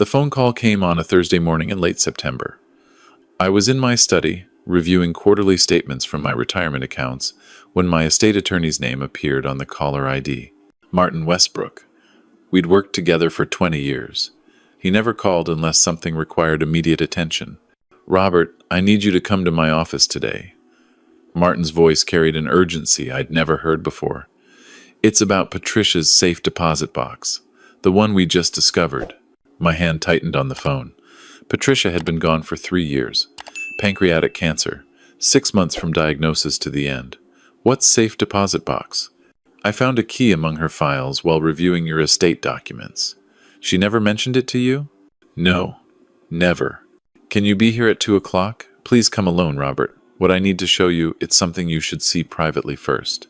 The phone call came on a Thursday morning in late September. I was in my study, reviewing quarterly statements from my retirement accounts, when my estate attorney's name appeared on the caller ID. Martin Westbrook. We'd worked together for 20 years. He never called unless something required immediate attention. "Robert, I need you to come to my office today." Martin's voice carried an urgency I'd never heard before. "It's about Patricia's safe deposit box, the one we just discovered." My hand tightened on the phone. Patricia had been gone for 3 years. Pancreatic cancer. 6 months from diagnosis to the end. What safe deposit box? "I found a key among her files while reviewing your estate documents." "She never mentioned it to you?" "No, never." "Can you be here at 2 o'clock? Please come alone, Robert. What I need to show you, it's something you should see privately first."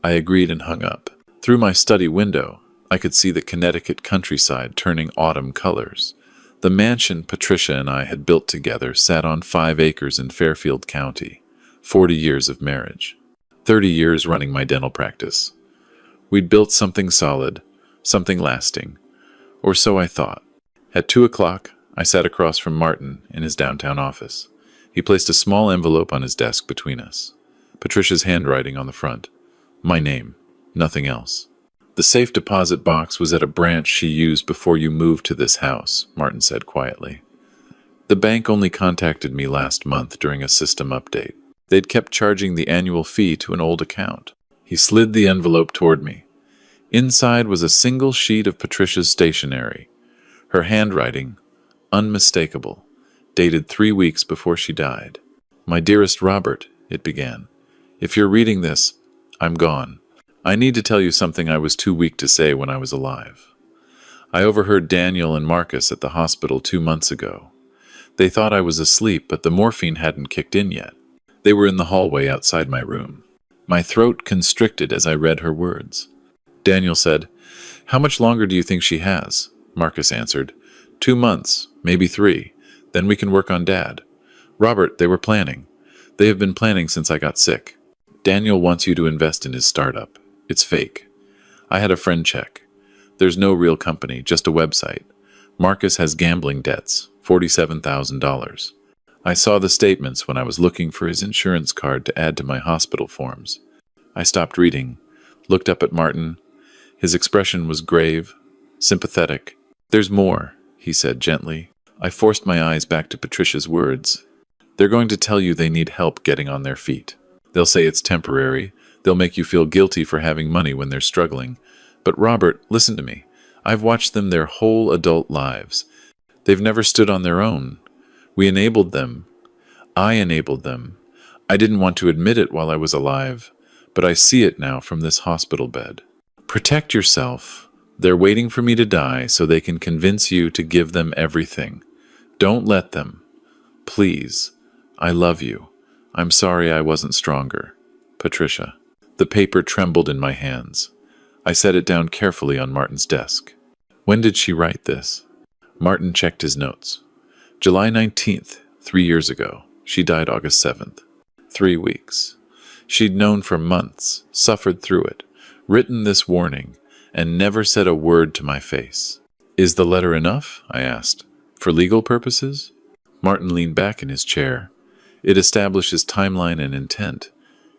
I agreed and hung up. Through my study window, I could see the Connecticut countryside turning autumn colors. The mansion Patricia and I had built together sat on 5 acres in Fairfield County. 40 years of marriage. 30 years running my dental practice. We'd built something solid, something lasting. Or so I thought. At 2 o'clock, I sat across from Martin in his downtown office. He placed a small envelope on his desk between us. Patricia's handwriting on the front. My name, nothing else. "The safe deposit box was at a branch she used before you moved to this house," Martin said quietly. "The bank only contacted me last month during a system update. They'd kept charging the annual fee to an old account." He slid the envelope toward me. Inside was a single sheet of Patricia's stationery. Her handwriting, unmistakable, dated 3 weeks before she died. "My dearest Robert," it began. "If you're reading this, I'm gone. I need to tell you something I was too weak to say when I was alive. I overheard Daniel and Marcus at the hospital 2 months ago. They thought I was asleep, but the morphine hadn't kicked in yet. They were in the hallway outside my room." My throat constricted as I read her words. Daniel said, "How much longer do you think she has?" Marcus answered, 2 months, maybe 3. Then we can work on Dad. Robert, they were planning. They have been planning since I got sick. Daniel wants you to invest in his startup. It's fake. I had a friend check. There's no real company, just a website. Marcus has gambling debts, $47,000. I saw the statements when I was looking for his insurance card to add to my hospital forms. I stopped reading, looked up at Martin. His expression was grave, sympathetic. "There's more," he said gently. I forced my eyes back to Patricia's words. "They're going to tell you they need help getting on their feet. They'll say it's temporary. They'll make you feel guilty for having money when they're struggling. But Robert, listen to me. I've watched them their whole adult lives. They've never stood on their own. We enabled them. I enabled them. I didn't want to admit it while I was alive, but I see it now from this hospital bed. Protect yourself. They're waiting for me to die so they can convince you to give them everything. Don't let them. Please. I love you. I'm sorry I wasn't stronger. Patricia." The paper trembled in my hands. I set it down carefully on Martin's desk. "When did she write this?" Martin checked his notes. "July 19th, 3 years ago. She died August 7th. 3 weeks. She'd known for months, suffered through it, written this warning, and never said a word to my face." "Is the letter enough?" I asked. "For legal purposes?" Martin leaned back in his chair. "It establishes timeline and intent.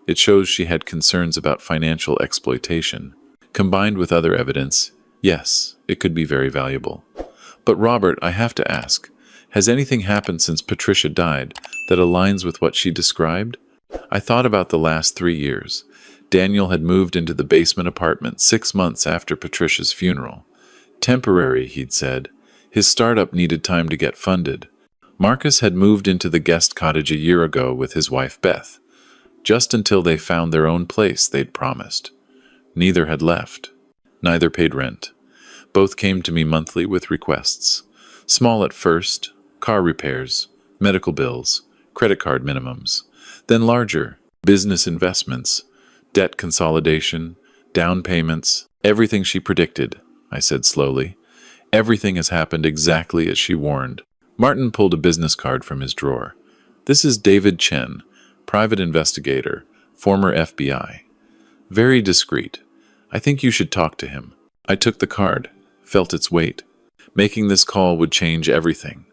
It shows she had concerns about financial exploitation. Combined with other evidence, yes, it could be very valuable. But Robert, I have to ask, has anything happened since Patricia died that aligns with what she described? I thought about the last 3 years. Daniel had moved into the basement apartment 6 months after Patricia's funeral. Temporary, he'd said. His startup needed time to get funded. Marcus had moved into the guest cottage a year ago with his wife Beth, just until they found their own place they'd promised. Neither had left. Neither paid rent. Both came to me monthly with requests. Small at first, car repairs, medical bills, credit card minimums. Then larger, business investments, debt consolidation, down payments, everything she predicted, I said slowly. Everything has happened exactly as she warned. Martin pulled a business card from his drawer. "This is David Chen, private investigator, former FBI. Very discreet. I think you should talk to him." I took the card, felt its weight. Making this call would change everything.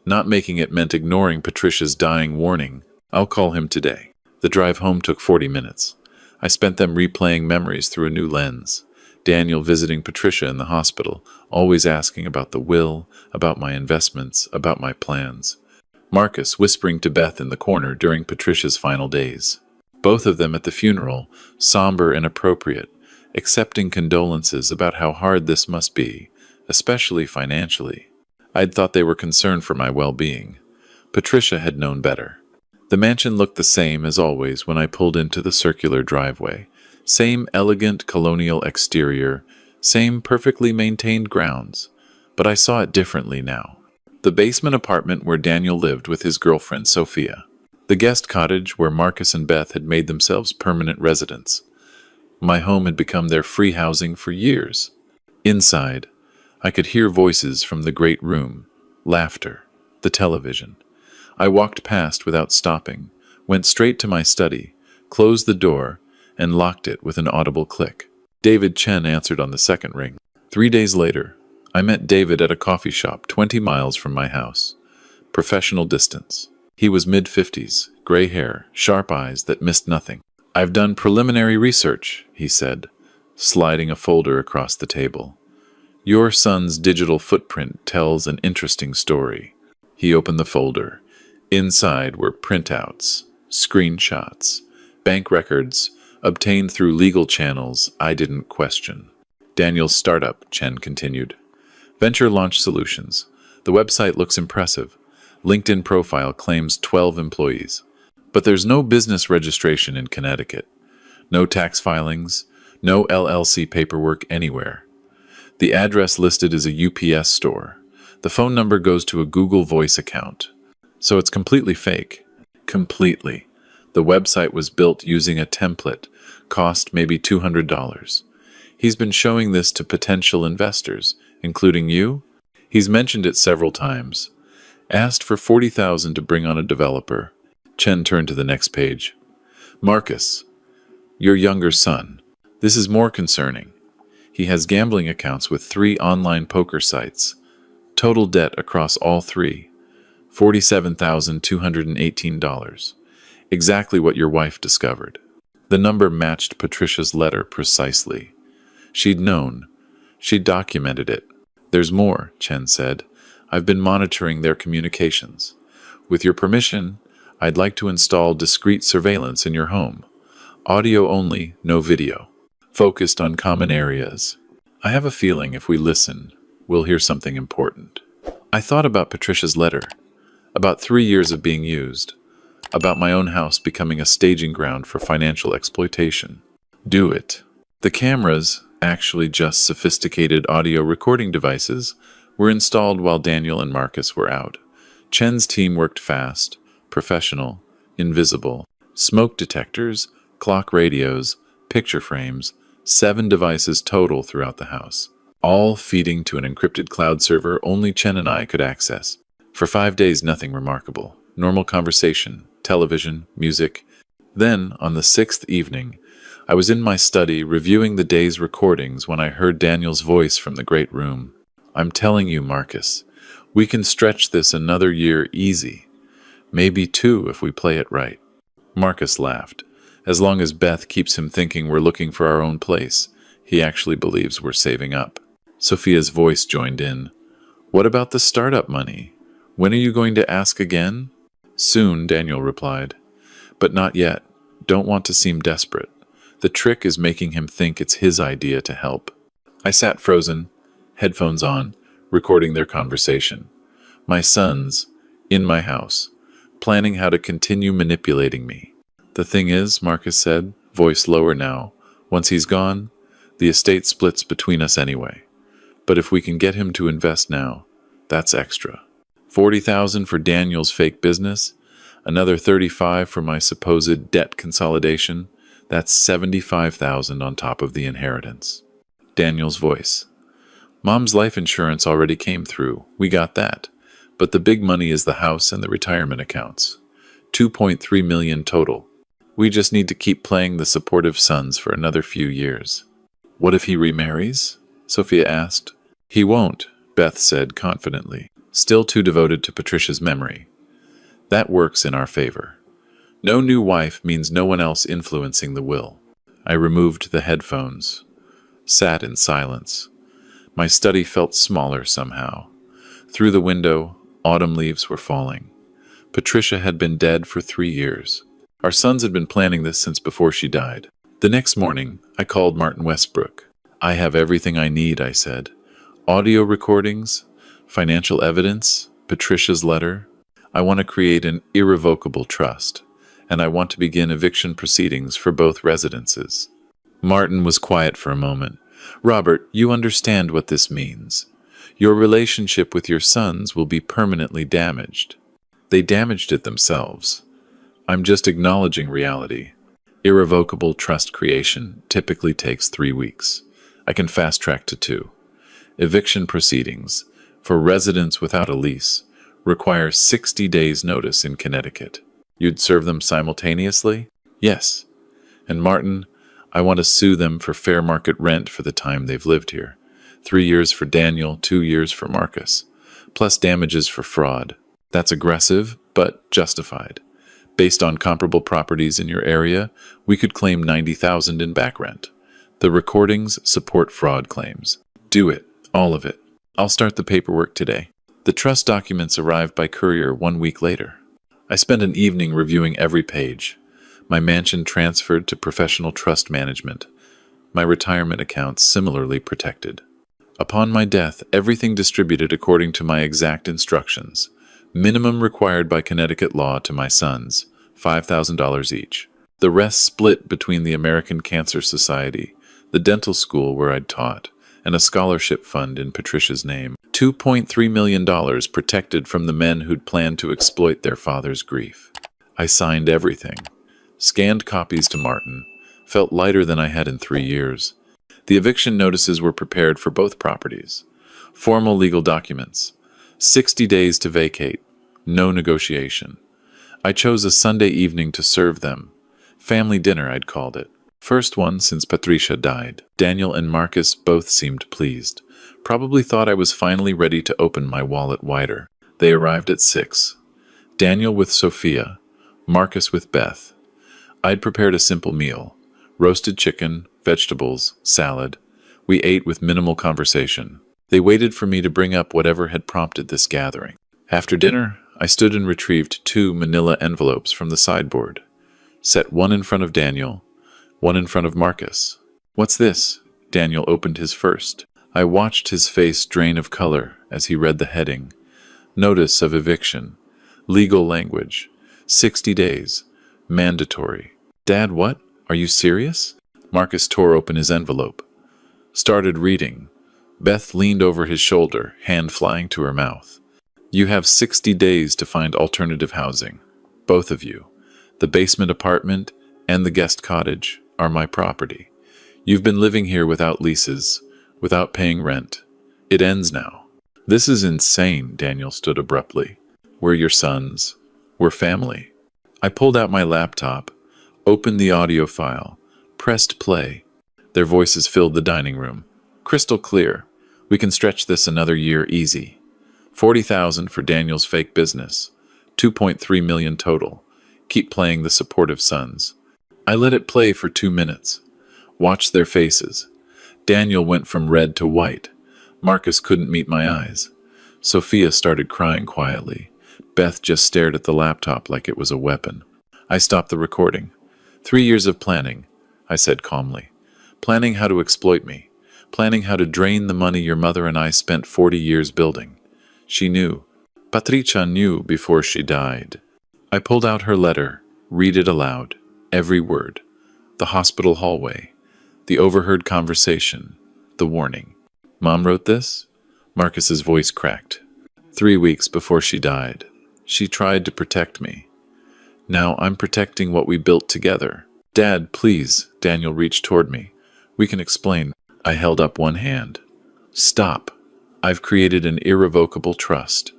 Not making it meant ignoring Patricia's dying warning. I'll call him today. The drive home took 40 minutes. I spent them replaying memories through a new lens. Daniel visiting Patricia in the hospital, always asking about the will, about my investments, about my plans. Marcus whispering to Beth in the corner during Patricia's final days. Both of them at the funeral, somber and appropriate, accepting condolences about how hard this must be, especially financially. I'd thought they were concerned for my well-being. Patricia had known better. The mansion looked the same as always when I pulled into the circular driveway. Same elegant colonial exterior, same perfectly maintained grounds. But I saw it differently now. The basement apartment where Daniel lived with his girlfriend, Sophia. The guest cottage where Marcus and Beth had made themselves permanent residents. My home had become their free housing for years. Inside, I could hear voices from the great room, laughter, the television. I walked past without stopping, went straight to my study, closed the door, and locked it with an audible click. David Chen answered on the second ring. 3 days later, I met David at a coffee shop 20 miles from my house. Professional distance. He was mid-50s, gray hair, sharp eyes that missed nothing. "I've done preliminary research," he said, sliding a folder across the table. "Your son's digital footprint tells an interesting story." He opened the folder. Inside were printouts, screenshots, bank records, obtained through legal channels I didn't question. "Daniel's startup," Chen continued. "Venture Launch Solutions. The website looks impressive. LinkedIn profile claims 12 employees. But there's no business registration in Connecticut. No tax filings, no LLC paperwork anywhere. The address listed is a UPS store. The phone number goes to a Google Voice account. So it's completely fake. Completely. The website was built using a template, cost maybe $200. He's been showing this to potential investors, including you. He's mentioned it several times. Asked for $40,000 to bring on a developer." Chen turned to the next page. "Marcus, your younger son. This is more concerning. He has gambling accounts with 3 online poker sites. Total debt across all 3. $47,218. Exactly what your wife discovered." The number matched Patricia's letter precisely. She'd known. She'd documented it. "There's more," Chen said. "I've been monitoring their communications. With your permission, I'd like to install discreet surveillance in your home. Audio only, no video. Focused on common areas. I have a feeling if we listen, we'll hear something important." I thought about Patricia's letter, about 3 years of being used, about my own house becoming a staging ground for financial exploitation. Do it. The cameras, actually just sophisticated audio recording devices, were installed while Daniel and Marcus were out. Chen's team worked fast, professional, invisible. Smoke detectors, clock radios, picture frames, 7 devices total throughout the house, all feeding to an encrypted cloud server only Chen and I could access. For 5 days, nothing remarkable. Normal conversation, television, music. Then, on the 6th evening, I was in my study reviewing the day's recordings when I heard Daniel's voice from the great room. "I'm telling you, Marcus, we can stretch this another year easy. Maybe 2 if we play it right." Marcus laughed. "As long as Beth keeps him thinking we're looking for our own place, he actually believes we're saving up." Sophia's voice joined in. "What about the startup money? When are you going to ask again?" "Soon," Daniel replied. "But not yet. Don't want to seem desperate. The trick is making him think it's his idea to help." I sat frozen, headphones on, recording their conversation. My sons, in my house, planning how to continue manipulating me. "The thing is," Marcus said, voice lower now, "once he's gone, the estate splits between us anyway. But if we can get him to invest now, that's extra. 40,000 for Daniel's fake business, another 35 for my supposed debt consolidation. That's 75,000 on top of the inheritance." Daniel's voice. "Mom's life insurance already came through. We got that. But the big money is the house and the retirement accounts. 2.3 million total. We just need to keep playing the supportive sons for another few years." "What if he remarries?" Sophia asked. "He won't," Beth said confidently, still too devoted to Patricia's memory. That works in our favor. No new wife means no one else influencing the will. I removed the headphones, sat in silence. My study felt smaller somehow. Through the window, autumn leaves were falling. Patricia had been dead for 3 years. Our sons had been planning this since before she died. The next morning, I called Martin Westbrook. I have everything I need, I said. Audio recordings, financial evidence, Patricia's letter. I want to create an irrevocable trust, and I want to begin eviction proceedings for both residences. Martin was quiet for a moment. Robert, you understand what this means. Your relationship with your sons will be permanently damaged. They damaged it themselves. I'm just acknowledging reality. Irrevocable trust creation typically takes 3 weeks. I can fast track to 2. Eviction proceedings, for residents without a lease, require 60 days' notice in Connecticut. You'd serve them simultaneously? Yes. And Martin, I want to sue them for fair market rent for the time they've lived here. 3 years for Daniel, 2 years for Marcus, plus damages for fraud. That's aggressive, but justified. Based on comparable properties in your area, we could claim $90,000 in back rent. The recordings support fraud claims. Do it, all of it. I'll start the paperwork today. The trust documents arrived by courier 1 week later. I spent an evening reviewing every page. My mansion transferred to professional trust management. My retirement accounts similarly protected. Upon my death, everything distributed according to my exact instructions. Minimum required by Connecticut law to my sons, $5,000 each. The rest split between the American Cancer Society, the dental school where I'd taught, and a scholarship fund in Patricia's name. $2.3 million protected from the men who'd planned to exploit their father's grief. I signed everything. Scanned copies to Martin. Felt lighter than I had in 3 years. The eviction notices were prepared for both properties. Formal legal documents. 60 days to vacate. No negotiation. I chose a Sunday evening to serve them. Family dinner, I'd called it. First one since Patricia died. Daniel and Marcus both seemed pleased. Probably thought I was finally ready to open my wallet wider. They arrived at 6. Daniel with Sophia. Marcus with Beth. I'd prepared a simple meal. Roasted chicken, vegetables, salad. We ate with minimal conversation. They waited for me to bring up whatever had prompted this gathering. After dinner, I stood and retrieved 2 manila envelopes from the sideboard. Set one in front of Daniel, one in front of Marcus. What's this? Daniel opened his first. I watched his face drain of color as he read the heading. Notice of eviction. Legal language. 60 days. Mandatory. Dad, what? Are you serious? Marcus tore open his envelope. Started reading. Beth leaned over his shoulder, hand flying to her mouth. You have 60 days to find alternative housing. Both of you. The basement apartment and the guest cottage are my property. You've been living here without leases, without paying rent. It ends now. This is insane, Daniel stood abruptly. We're your sons. We're family. I pulled out my laptop, opened the audio file, pressed play. Their voices filled the dining room. Crystal clear. We can stretch this another year easy. $40,000 for Daniel's fake business. $2.3 million total. Keep playing the supportive sons. I let it play for 2 minutes. Watched their faces. Daniel went from red to white. Marcus couldn't meet my eyes. Sophia started crying quietly. Beth just stared at the laptop like it was a weapon. I stopped the recording. 3 years of planning, I said calmly. Planning how to exploit me. Planning how to drain the money your mother and I spent 40 years building. She knew. Patricia knew before she died. I pulled out her letter, read it aloud, every word. The hospital hallway, the overheard conversation, the warning. Mom wrote this? Marcus's voice cracked. 3 weeks before she died. She tried to protect me. Now I'm protecting what we built together. Dad, please. Daniel reached toward me. We can explain. I held up one hand. Stop. I've created an irrevocable trust.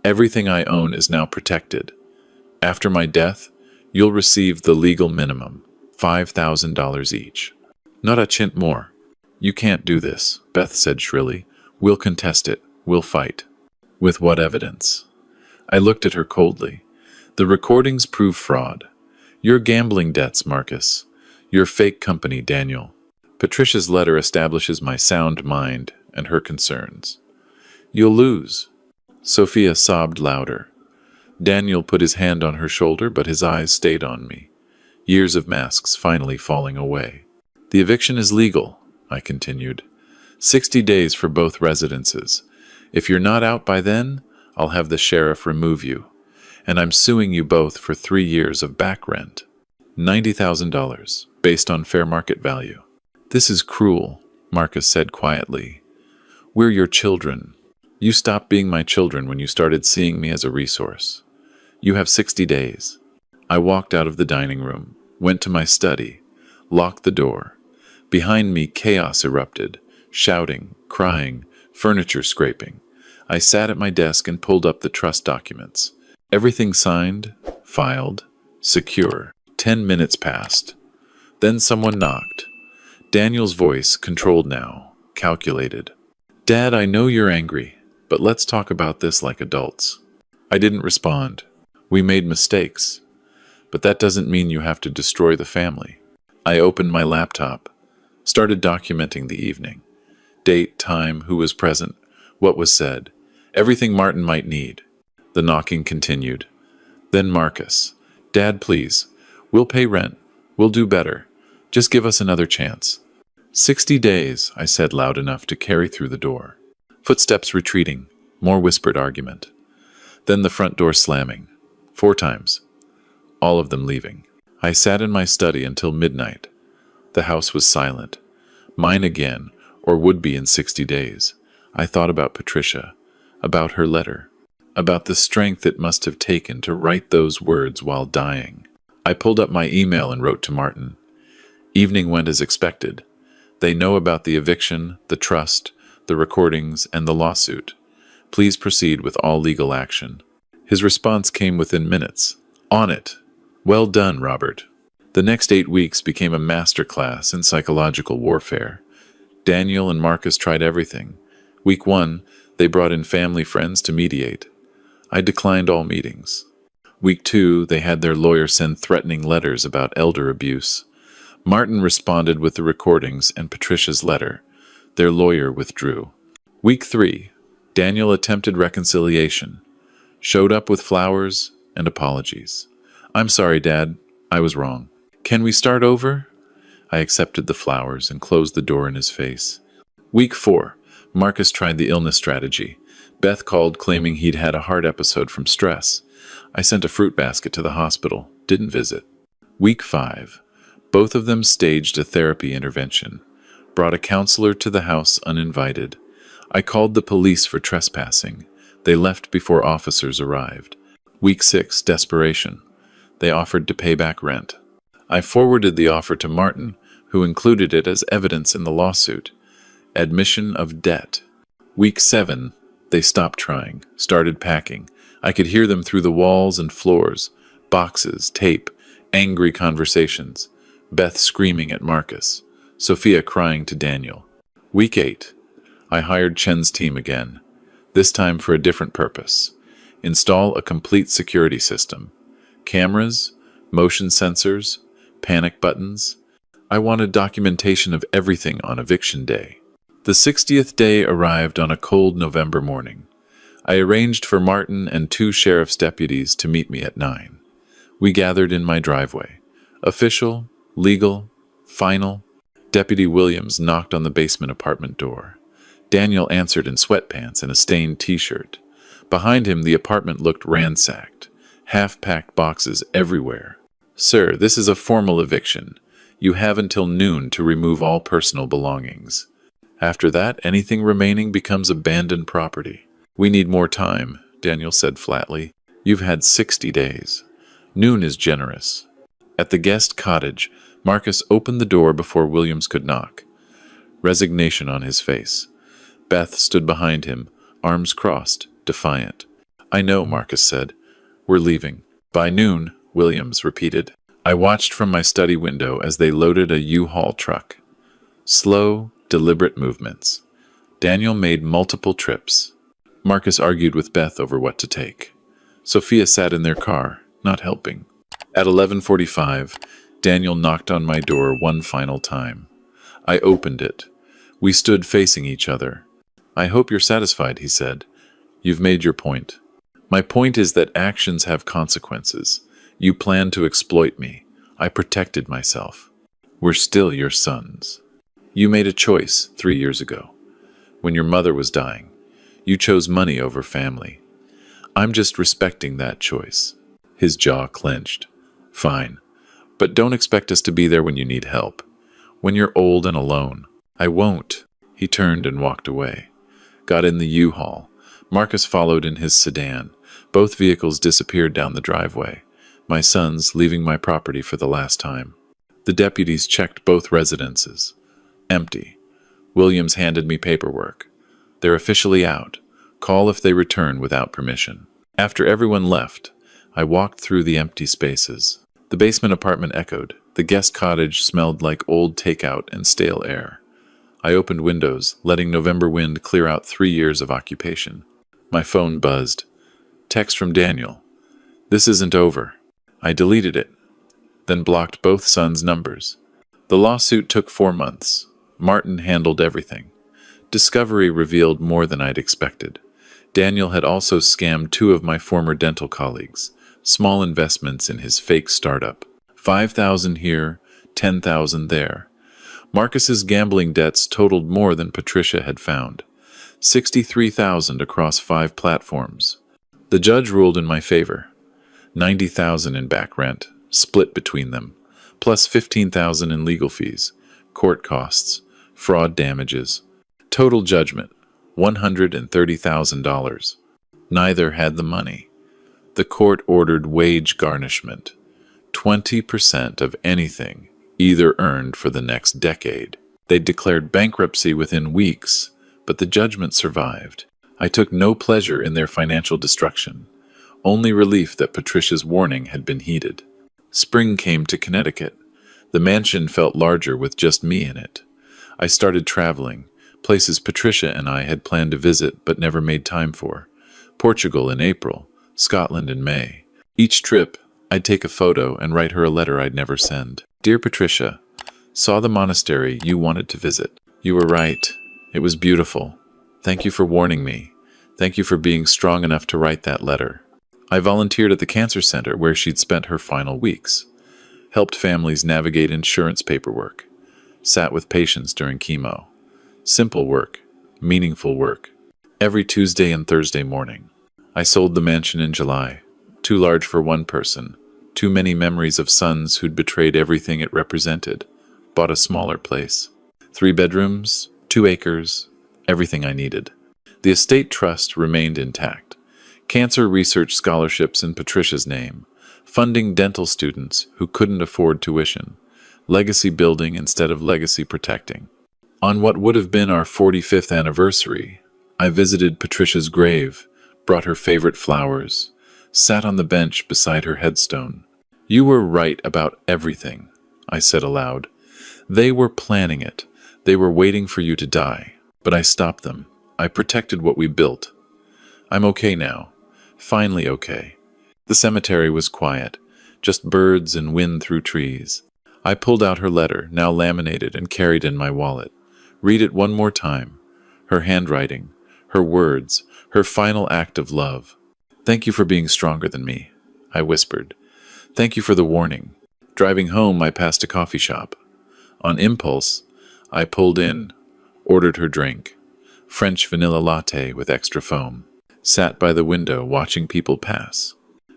Everything I own is now protected. After my death, you'll receive the legal minimum, $5,000 each. Not a chint more. You can't do this, Beth said shrilly. We'll contest it. We'll fight. With what evidence? I looked at her coldly. The recordings prove fraud. Your gambling debts, Marcus. Your fake company, Daniel. Patricia's letter establishes my sound mind and her concerns. You'll lose. Sophia sobbed louder. Daniel put his hand on her shoulder, but his eyes stayed on me. Years of masks finally falling away. The eviction is legal, I continued. 60 days for both residences. If you're not out by then, I'll have the sheriff remove you. And I'm suing you both for 3 years of back rent. $90,000, based on fair market value. This is cruel, Marcus said quietly. We're your children. You stopped being my children when you started seeing me as a resource. You have 60 days. I walked out of the dining room, went to my study, locked the door. Behind me, chaos erupted, shouting, crying, furniture scraping. I sat at my desk and pulled up the trust documents. Everything signed, filed, secure. 10 minutes passed. Then someone knocked. Daniel's voice, controlled now, calculated. Dad, I know you're angry, but let's talk about this like adults. I didn't respond. We made mistakes. But that doesn't mean you have to destroy the family. I opened my laptop, started documenting the evening. Date, time, who was present, what was said, everything Martin might need. The knocking continued. Then Marcus. Dad, please. We'll pay rent. We'll do better. Just give us another chance. 60 days, I said loud enough to carry through the door. Footsteps retreating, more whispered argument. Then the front door slamming. 4 times. All of them leaving. I sat in my study until midnight. The house was silent. Mine again, or would be in 60 days. I thought about Patricia, about her letter, about the strength it must have taken to write those words while dying. I pulled up my email and wrote to Martin. Evening went as expected. They know about the eviction, the trust, the recordings, and the lawsuit. Please proceed with all legal action. His response came within minutes. On it. Well done, Robert. The next 8 weeks became a masterclass in psychological warfare. Daniel and Marcus tried everything. Week 1, they brought in family friends to mediate. I declined all meetings. Week 2, they had their lawyer send threatening letters about elder abuse. Martin responded with the recordings and Patricia's letter. Their lawyer withdrew. Week 3, Daniel attempted reconciliation. Showed up with flowers and apologies. I'm sorry, Dad. I was wrong. Can we start over? I accepted the flowers and closed the door in his face. Week 4, Marcus tried the illness strategy. Beth called claiming he'd had a heart episode from stress. I sent a fruit basket to the hospital. Didn't visit. Week 5, both of them staged a therapy intervention. Brought a counselor to the house uninvited. I called the police for trespassing. They left before officers arrived. Week 6, desperation. They offered to pay back rent. I forwarded the offer to Martin, who included it as evidence in the lawsuit. Admission of debt. Week 7, they stopped trying, started packing. I could hear them through the walls and floors. Boxes, tape, angry conversations. Beth screaming at Marcus. Sophia crying to Daniel. Week 8, I hired Chen's team again. This time for a different purpose. Install a complete security system. Cameras, motion sensors, panic buttons. I wanted documentation of everything on eviction day. The 60th day arrived on a cold November morning. I arranged for Martin and 2 sheriff's deputies to meet me at 9. We gathered in my driveway. Official, legal, final. Deputy Williams knocked on the basement apartment door. Daniel answered in sweatpants and a stained t-shirt. Behind him, the apartment looked ransacked. Half-packed boxes everywhere. Sir, this is a formal eviction. You have until noon to remove all personal belongings. After that, anything remaining becomes abandoned property. We need more time, Daniel said flatly. You've had 60 days. Noon is generous. At the guest cottage, Marcus opened the door before Williams could knock. Resignation on his face. Beth stood behind him, arms crossed, defiant. I know, Marcus said. We're leaving. By noon, Williams repeated. I watched from my study window as they loaded a U-Haul truck. Slow, deliberate movements. Daniel made multiple trips. Marcus argued with Beth over what to take. Sophia sat in their car, not helping. At 11:45, Daniel knocked on my door one final time. I opened it. We stood facing each other. "I hope you're satisfied," he said. "You've made your point. My point is that actions have consequences. You planned to exploit me. I protected myself. We're still your sons. You made a choice 3 years ago. When your mother was dying, you chose money over family. I'm just respecting that choice." His jaw clenched. "Fine. But don't expect us to be there when you need help. When you're old and alone." "I won't." He turned and walked away. Got in the U-Haul. Marcus followed in his sedan. Both vehicles disappeared down the driveway. My sons leaving my property for the last time. The deputies checked both residences. Empty. Williams handed me paperwork. "They're officially out. Call if they return without permission." After everyone left, I walked through the empty spaces. The basement apartment echoed. The guest cottage smelled like old takeout and stale air. I opened windows, letting November wind clear out 3 years of occupation. My phone buzzed. Text from Daniel. "This isn't over." I deleted it, then blocked both sons' numbers. The lawsuit took 4 months. Martin handled everything. Discovery revealed more than I'd expected. Daniel had also scammed 2 of my former dental colleagues. Small investments in his fake startup. 5,000 here, 10,000 there. Marcus's gambling debts totaled more than Patricia had found. 63,000 across 5 platforms. The judge ruled in my favor. 90,000 in back rent, split between them, plus 15,000 in legal fees, court costs, fraud damages. Total judgment, $130,000. Neither had the money. The court ordered wage garnishment, 20% of anything either earned for the next decade. They declared bankruptcy within weeks, but the judgment survived. I took no pleasure in their financial destruction, only relief that Patricia's warning had been heeded. Spring came to Connecticut. The mansion felt larger with just me in it. I started traveling, places Patricia and I had planned to visit but never made time for. Portugal in April, Scotland in May. Each trip, I'd take a photo and write her a letter I'd never send. "Dear Patricia, saw the monastery you wanted to visit. You were right. It was beautiful. Thank you for warning me. Thank you for being strong enough to write that letter." I volunteered at the cancer center where she'd spent her final weeks. Helped families navigate insurance paperwork. Sat with patients during chemo. Simple work, meaningful work. Every Tuesday and Thursday morning. I sold the mansion in July. Too large for one person. Too many memories of sons who'd betrayed everything it represented. Bought a smaller place. 3 bedrooms, 2 acres, everything I needed. The estate trust remained intact. Cancer research scholarships in Patricia's name. Funding dental students who couldn't afford tuition. Legacy building instead of legacy protecting. On what would have been our 45th anniversary, I visited Patricia's grave, brought her favorite flowers, sat on the bench beside her headstone. "You were right about everything," I said aloud. "They were planning it. They were waiting for you to die. But I stopped them. I protected what we built. I'm okay now. Finally okay." The cemetery was quiet, just birds and wind through trees. I pulled out her letter, now laminated and carried in my wallet. Read it one more time. Her handwriting, her words, her final act of love. "Thank you for being stronger than me," I whispered. "Thank you for the warning." Driving home, I passed a coffee shop. On impulse, I pulled in, ordered her drink. French vanilla latte with extra foam. Sat by the window watching people pass.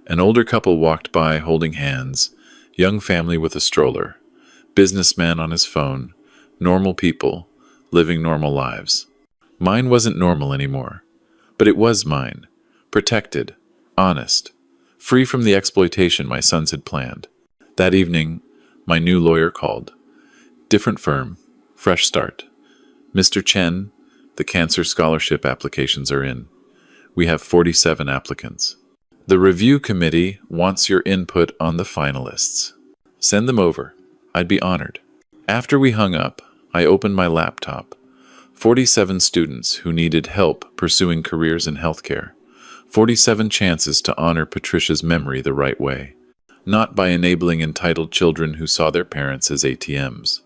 An older couple walked by holding hands, young family with a stroller, businessman on his phone, normal people, living normal lives. Mine wasn't normal anymore, but it was mine, protected, honest, free from the exploitation my sons had planned. That evening, my new lawyer called. Different firm, fresh start. "Mr. Chen, the cancer scholarship applications are in. We have 47 applicants. The review committee wants your input on the finalists. Send them over. I'd be honored." After we hung up, I opened my laptop. 47 students who needed help pursuing careers in healthcare. 47 chances to honor Patricia's memory the right way. Not by enabling entitled children who saw their parents as ATMs,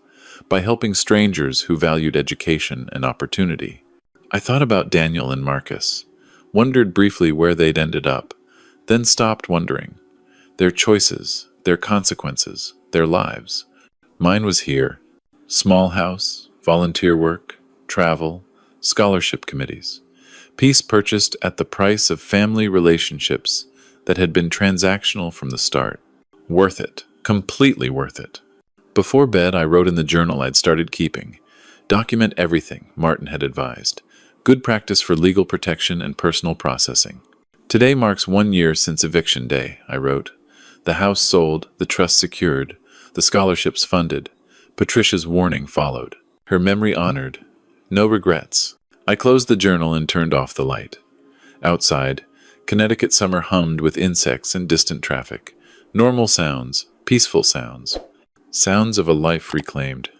by helping strangers who valued education and opportunity. I thought about Daniel and Marcus, wondered briefly where they'd ended up, then stopped wondering. Their choices, their consequences, their lives. Mine was here. Small house, volunteer work, travel, scholarship committees. Peace purchased at the price of family relationships that had been transactional from the start. Worth it. Completely worth it. Before bed, I wrote in the journal I'd started keeping. Document everything, Martin had advised. Good practice for legal protection and personal processing. Today marks 1 year since eviction day, I wrote. The house sold, the trust secured, the scholarships funded. Patricia's warning followed. Her memory honored. No regrets. I closed the journal and turned off the light. Outside, Connecticut summer hummed with insects and distant traffic. Normal sounds, peaceful sounds. Sounds of a life reclaimed.